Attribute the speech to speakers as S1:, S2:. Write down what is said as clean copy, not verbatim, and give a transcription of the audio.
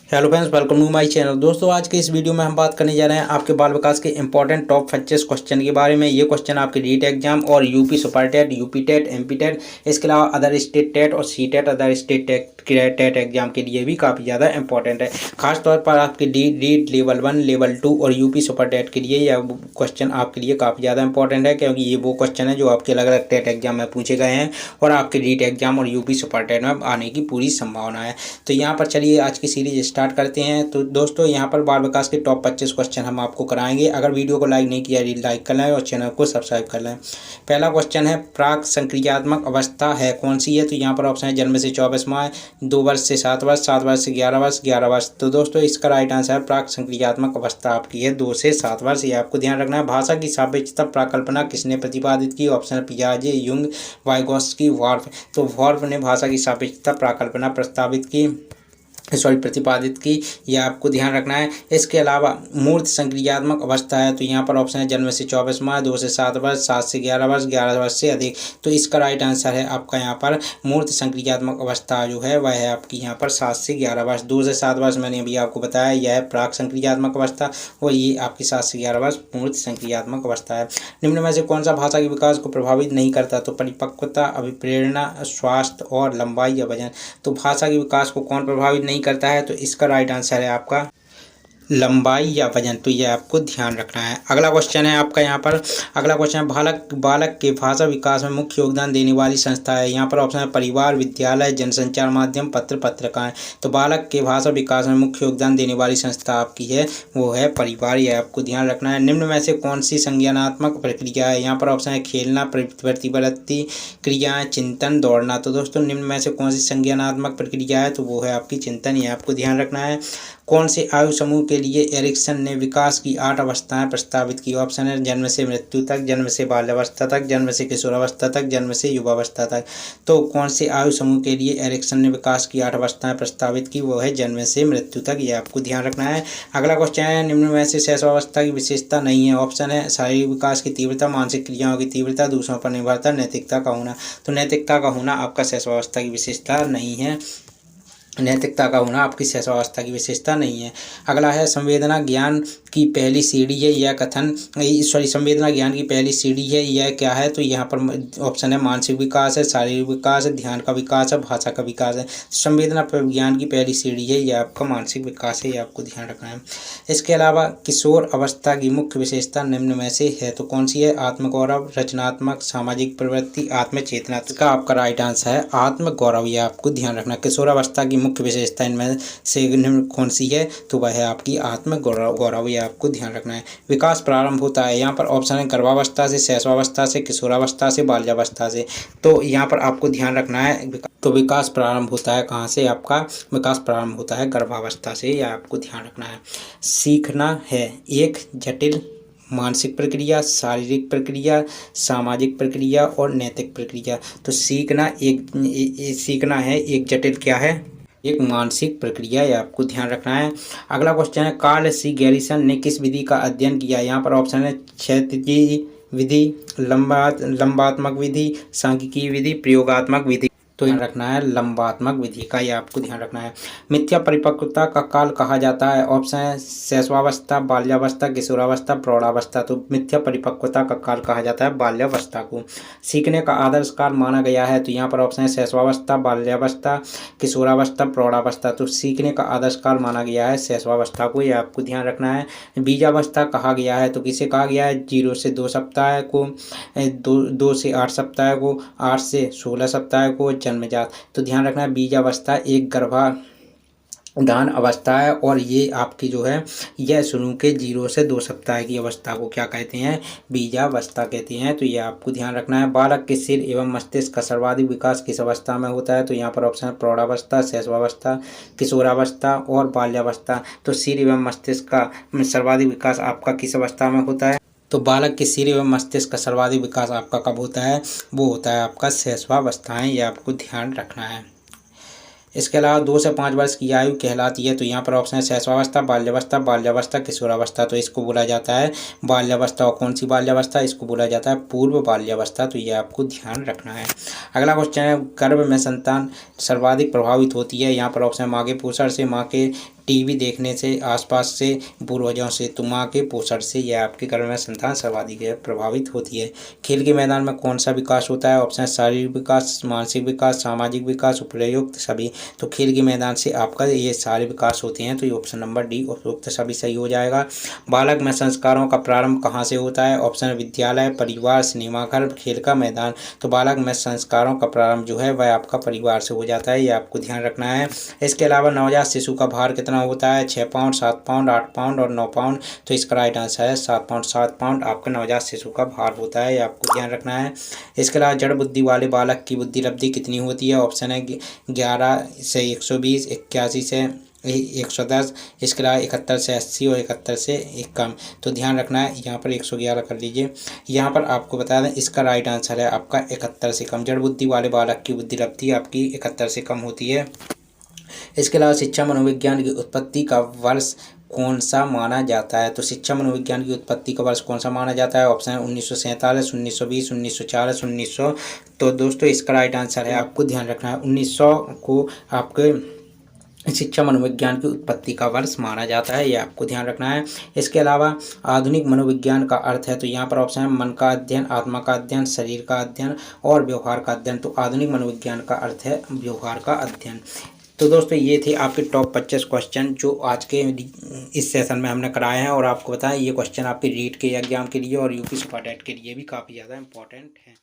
S1: Hello friends, welcome to my channel. दोस्तों, आज के इस वीडियो में हम बात करने जा रहे हैं आपके बाल विकास के इंपॉर्टेंट टॉप 25 क्वेश्चन के बारे में। ये क्वेश्चन आपके रीट एग्जाम और UP super TET, UP TET, MP TET, इसके अलावा अदर स्टेट टेट और C TET, other state TET exam के लिए भी काफ़ी ज़्यादा इंपॉर्टेंट है। खासतौर पर आपके रीट लेवल 1, लेवल 2 और यूपी सुपर टेट के लिए यह क्वेश्चन आपके लिए काफ़ी ज़्यादा इंपॉर्टेंट है, क्योंकि ये वो क्वेश्चन है जो आपके अलग अलग टेट एग्जाम में पूछे गए हैं और आपके रीट एग्जाम और यूपी सुपर टेट में आने की पूरी संभावना है। तो यहाँ पर चलिए आज की सीरीज स्टार्ट करते हैं। तो दोस्तों, यहाँ पर बाल विकास के टॉप 25 क्वेश्चन हम आपको कराएंगे। अगर वीडियो को लाइक नहीं किया, लाइक कर लें और चैनल को सब्सक्राइब कर लें। पहला क्वेश्चन है, प्राक संक्रियात्मक अवस्था है कौन सी है? तो यहाँ पर ऑप्शन है जन्म से 24 माह, 2 वर्ष से 7 वर्ष, 7 वर्ष से 11 वर्ष, 11 वर्ष। तो दोस्तों, इसका राइट आंसर है प्राक संक्रियात्मक अवस्था आपकी है 2 से 7 वर्ष। ये आपको ध्यान रखना है। भाषा की सापेक्षता प्राकल्पना किसने प्रतिपादित की? ऑप्शन है पियाजे, युंग, वाइगोत्स्की, वॉर्फ। तो वॉर्फ ने भाषा की सापेक्षता प्राकल्पना प्रतिपादित की, यह आपको ध्यान रखना है। इसके अलावा मूर्त संक्रियात्मक अवस्था है, तो यहाँ पर ऑप्शन है जन्म से 24 माह, 2 से 7 वर्ष, 7 से 11 वर्ष, 11 वर्ष से अधिक। तो इसका राइट आंसर है आपका यहाँ पर मूर्त संक्रियात्मक अवस्था जो है वह है आपकी यहाँ पर 7 से 11 वर्ष। 2 से 7 वर्ष मैंने अभी आपको बताया यह है प्राक संक्रियात्मक अवस्था, और ये आपकी 7 से 11 वर्ष मूर्त संक्रियात्मक अवस्था है। निम्न में से कौन सा भाषा के विकास को प्रभावित नहीं करता? तो परिपक्वता, अभिप्रेरणा, स्वास्थ्य और लंबाई या वजन। तो भाषा के विकास को कौन प्रभावित नहीं करता है? तो इसका राइट आंसर है आपका लंबाई या वजन। तो ये आपको ध्यान रखना है। अगला क्वेश्चन है आपका यहाँ पर, अगला क्वेश्चन है बालक के भाषा विकास में मुख्य योगदान देने वाली संस्था है। यहाँ पर ऑप्शन है परिवार, विद्यालय, जनसंचार माध्यम, पत्र, पत्रिकाएं। तो बालक के भाषा विकास में मुख्य योगदान देने वाली संस्था आपकी है वो है परिवार, ये आपको ध्यान रखना है। निम्न में से कौन सी संज्ञानात्मक प्रक्रिया है? यहाँ पर ऑप्शन है खेलना, प्रतिवृत्ति, क्रियाएं, चिंतन, दौड़ना। तो दोस्तों, निम्न में से कौन सी संज्ञानात्मक प्रक्रिया है? तो वो है आपकी चिंतन, ये आपको ध्यान रखना है। कौन से आयु समूह के लिए एरिक्सन ने विकास की 8 अवस्थाएं प्रस्तावित की? ऑप्शन है जन्म से मृत्यु तक, जन्म से बाल्यावस्था तक, जन्म से किशोरावस्था तक, जन्म से युवावस्था तक। तो कौन से आयु समूह के लिए एरिक्सन ने विकास की 8 अवस्थाएं प्रस्तावित की? वो है जन्म से मृत्यु तक, ये आपको ध्यान रखना है। अगला क्वेश्चन है, निम्न में से शैशवावस्था की विशेषता नहीं है। ऑप्शन है शारीरिक विकास की तीव्रता, मानसिक क्रियाओं की तीव्रता, दूसरों पर निर्भरता, नैतिकता का होना। तो नैतिकता का होना आपका शैशवावस्था की विशेषता नहीं है, नैतिकता का होना आपकी शैशवावस्था की विशेषता नहीं है। अगला है, संवेदना ज्ञान की पहली सीढ़ी है यह कथन, संवेदना ज्ञान की पहली सीढ़ी है यह क्या है? तो यहाँ पर ऑप्शन है मानसिक विकास है, शारीरिक विकास है, ध्यान का विकास है, भाषा का विकास है। संवेदना ज्ञान की पहली सीढ़ी है यह आपका मानसिक विकास है, ये आपको ध्यान रखना है। इसके अलावा किशोर अवस्था की मुख्य विशेषता निम्न में से है तो कौन सी है? आत्मगौरव, रचनात्मक, सामाजिक प्रवृत्ति, आत्मचेतना। इसका आपका राइट आंसर है आत्मगौरव, ये आपको ध्यान रखना। किशोर अवस्था की मुख्य विशेषता इनमें से निम्न कौन सी है? तो वह है आपकी आत्मगौरव, ये आपको ध्यान रखना है। विकास प्रारंभ होता है, यहाँ पर ऑप्शन है गर्भावस्था से, शैशवावस्था से, किशोरावस्था से, बाल्यावस्था से। तो यहाँ पर आपको ध्यान रखना है। तो विकास प्रारंभ होता है कहाँ से? आपका विकास प्रारंभ होता है गर्भावस्था से, यह आपको ध्यान रखना है। सीखना है एक जटिल मानसिक प्रक्रिया, शारीरिक प्रक्रिया, सामाजिक प्रक्रिया और नैतिक प्रक्रिया। तो सीखना है एक जटिल क्या है? एक मानसिक प्रक्रिया, है आपको ध्यान रखना है। अगला क्वेश्चन है, कार्ल सी गैरिसन ने किस विधि का अध्ययन किया? यहाँ पर ऑप्शन है क्षैतिजी विधि, लंबात्मक विधि, सांख्यिकीय विधि, प्रयोगात्मक विधि। तो ध्यान रखना है लंबात्मक विधि का, ये आपको ध्यान रखना है। मिथ्या परिपक्वता का काल कहा जाता है। ऑप्शन है शैशवावस्था, बाल्यावस्था, किशोरावस्था, प्रौढ़ावस्था। तो मिथ्या परिपक्वता का काल कहा जाता है बाल्यावस्था को। सीखने का आदर्श काल माना गया है, तो यहाँ पर ऑप्शन है शैशवावस्था, बाल्यावस्था, किशोरावस्था, प्रौढ़ावस्था। तो सीखने का आदर्श काल माना गया है शैशवावस्था को, ये आपको ध्यान रखना है। बीजावस्था कहा गया है, तो किसे कहा गया है? 0 से 2 सप्ताह को, 2 से 8 सप्ताह को, 8 से 16 सप्ताह को जन्मजात। तो ध्यान रखना है बीजावस्था एक गर्भाधान अवस्था है, और ये आपकी जो है यह शुरू के 0 से 2 सप्ताह की अवस्था को क्या कहते हैं? बीजावस्था कहते हैं। तो ये आपको ध्यान रखना है। बालक के सिर एवं मस्तिष्क का सर्वाधिक विकास किस अवस्था में होता है? तो यहाँ पर ऑप्शन है प्रौढ़ावस्था, शैशवावस्था, किशोरावस्था और बाल्यावस्था। तो सिर एवं मस्तिष्क का सर्वाधिक विकास आपका किस अवस्था में होता है? तो बालक के सिर एवं मस्तिष्क का सर्वाधिक विकास आपका कब होता है? वो होता है आपका शैशवावस्थाएं, ये आपको ध्यान रखना है। इसके अलावा 2 से 5 वर्ष की आयु कहलाती है, तो यहाँ पर ऑप्शन है शैशवावस्था, बाल्यावस्था, किशोरावस्था। तो इसको बोला जाता है बाल्यावस्था। और कौन सी बाल्यावस्था? इसको बोला जाता है पूर्व बाल्यावस्था। तो ये आपको ध्यान रखना है। अगला क्वेश्चन है, गर्भ में संतान सर्वाधिक प्रभावित होती है। यहाँ पर ऑप्शन है माँ के पोषण से, माँ के टीवी देखने से, आसपास से, पूर्वजों से, माँ के पोषण से या आपके घर में संतान सर्वाधिक प्रभावित होती है। खेल के मैदान में कौन सा विकास होता है? ऑप्शन है शारीरिक विकास, मानसिक विकास, सामाजिक विकास, उपयुक्त सभी। तो खेल के मैदान से आपका ये सारे विकास होते हैं, तो ये ऑप्शन नंबर डी उपयुक्त सभी सही हो जाएगा। बालक में संस्कारों का प्रारंभ कहाँ से होता है? ऑप्शन विद्यालय, परिवार, सिनेमाघर, खेल का मैदान। तो बालक में संस्कारों का प्रारंभ जो है वह आपका परिवार से हो जाता है, ये आपको ध्यान रखना है। इसके अलावा नवजात शिशु का भार कितना होता है? 6 पाउंड, 7 पाउंड, 8 पाउंड और 9 पाउंड। तो इसका राइट आंसर है 7 पाउंड। 7 पाउंड आपका नवजात शिशु का भार होता है, ये आपको ध्यान रखना है। इसके अलावा जड़ बुद्धि वाले बालक की बुद्धि लब्धि कितनी होती है? ऑप्शन है 11 से 120, 81 से 110, इसके अलावा 71 से 80 और 71 से 1 कम। तो ध्यान रखना है, यहाँ पर 111 कर लीजिए। यहाँ पर आपको बता दें इसका राइट आंसर है आपका 71 से कम। जड़ बुद्धि वाले बालक की बुद्धि लब्धि आपकी 71 से कम होती है। इसके अलावा शिक्षा मनोविज्ञान की उत्पत्ति का वर्ष कौन सा माना जाता है? तो शिक्षा मनोविज्ञान की उत्पत्ति का वर्ष कौन सा माना जाता है? ऑप्शन है 1947, 1920, 1940, 1900। तो दोस्तों इसका राइट आंसर है, आपको ध्यान रखना है, 1900 को आपके शिक्षा मनोविज्ञान की उत्पत्ति का वर्ष माना जाता है, ये आपको ध्यान रखना है। इसके अलावा आधुनिक मनोविज्ञान का अर्थ है, तो यहाँ पर ऑप्शन है मन का अध्ययन, आत्मा का अध्ययन, शरीर का अध्ययन और व्यवहार का अध्ययन। तो आधुनिक मनोविज्ञान का अर्थ है व्यवहार का अध्ययन। तो दोस्तों ये थे आपके टॉप 25 क्वेश्चन जो आज के इस सेशन में हमने कराए हैं, और आपको बताएं ये क्वेश्चन आपके रीट के एग्जाम के लिए और यूपी सुपर टेट के लिए भी काफ़ी ज़्यादा इंपॉर्टेंट हैं।